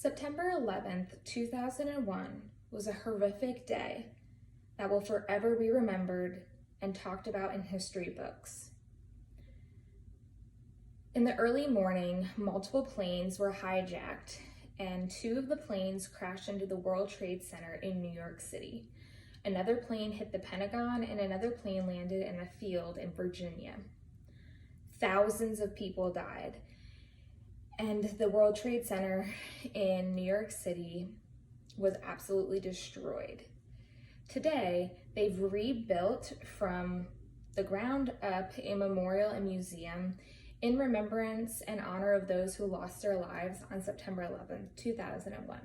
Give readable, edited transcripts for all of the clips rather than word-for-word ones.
September 11th, 2001 was a horrific day that will forever be remembered and talked about in history books. In the early morning, multiple planes were hijacked and two of the planes crashed into the World Trade Center in New York City. Another plane hit the Pentagon and another plane landed in a field in Virginia. Thousands of people died, and the World Trade Center in New York City was absolutely destroyed. Today, they've rebuilt from the ground up a memorial and museum in remembrance and honor of those who lost their lives on September 11th, 2001.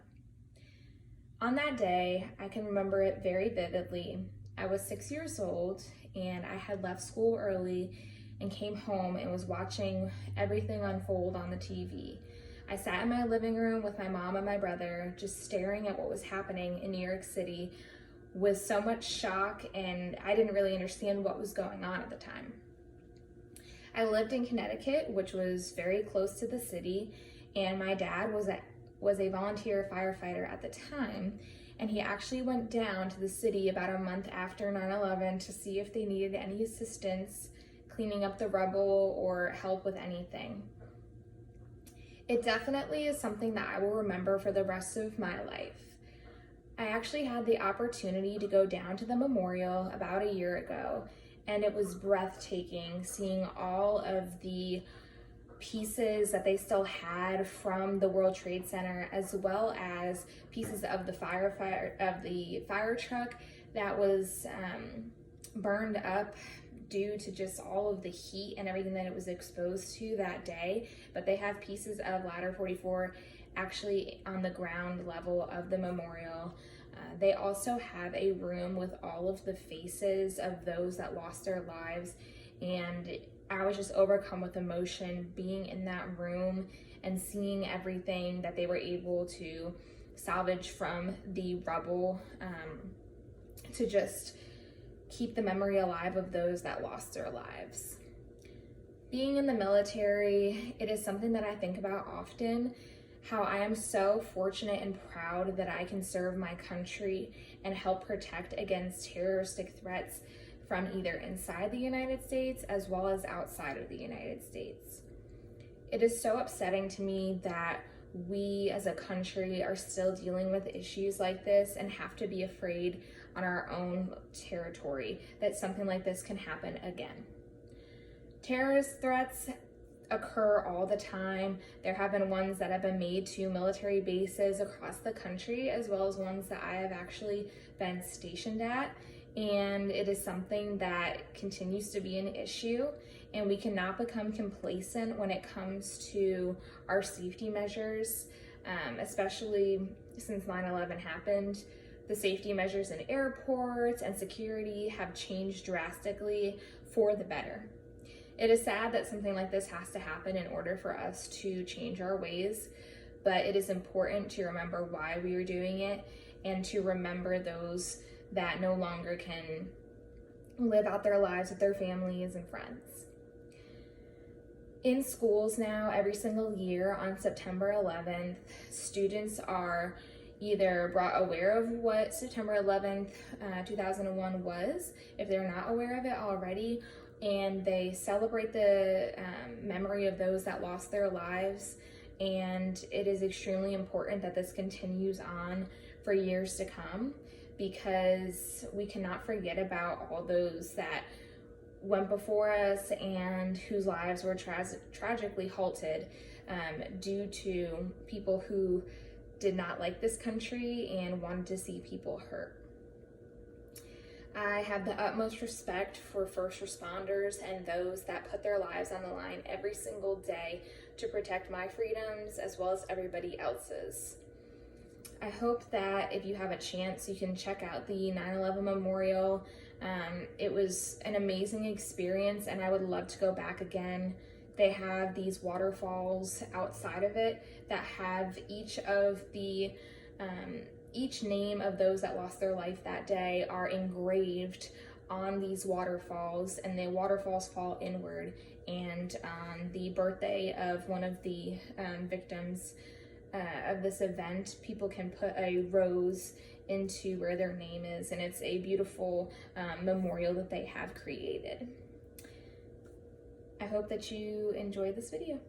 On that day, I can remember it very vividly. I was 6 years old and I had left school early and came home and was watching everything unfold on the TV. I sat in my living room with my mom and my brother, just staring at what was happening in New York City with so much shock, and I didn't really understand what was going on at the time. I lived in Connecticut, which was very close to the city, and my dad was a volunteer firefighter at the time, and he actually went down to the city about a month after 9/11 to see if they needed any assistance cleaning up the rubble or help with anything. It definitely is something that I will remember for the rest of my life. I actually had the opportunity to go down to the memorial about a year ago, and it was breathtaking seeing all of the pieces that they still had from the World Trade Center, as well as pieces of the fire truck that was burned up due to just all of the heat and everything that it was exposed to that day. But they have pieces of Ladder 44 actually on the ground level of the memorial. They also have a room with all of the faces of those that lost their lives, and I was just overcome with emotion being in that room and seeing everything that they were able to salvage from the rubble to just keep the memory alive of those that lost their lives. Being in the military, it is something that I think about often, how I am so fortunate and proud that I can serve my country and help protect against terroristic threats from either inside the United States as well as outside of the United States. It is so upsetting to me that we as a country are still dealing with issues like this and have to be afraid on our own territory that something like this can happen again. Terrorist threats occur all the time. There have been ones that have been made to military bases across the country, as well as ones that I have actually been stationed at. And it is something that continues to be an issue, and we cannot become complacent when it comes to our safety measures, especially since 9/11 happened. The safety measures in airports and security have changed drastically for the better. It is sad that something like this has to happen in order for us to change our ways, but it is important to remember why we are doing it and to remember those that no longer can live out their lives with their families and friends. In schools now, every single year on September 11th, students are either brought aware of what September 11th, 2001 was, if they're not aware of it already, and they celebrate the memory of those that lost their lives. And it is extremely important that this continues on for years to come, because we cannot forget about all those that went before us and whose lives were tragically halted due to people who did not like this country and wanted to see people hurt. I have the utmost respect for first responders and those that put their lives on the line every single day to protect my freedoms as well as everybody else's. I hope that if you have a chance, you can check out the 9/11 Memorial. It was an amazing experience, and I would love to go back again. They have these waterfalls outside of it that have each name of those that lost their life that day are engraved on these waterfalls, and the waterfalls fall inward. And on the birthday of one of the victims, of this event, people can put a rose into where their name is, and it's a beautiful memorial that they have created. I hope that you enjoyed this video.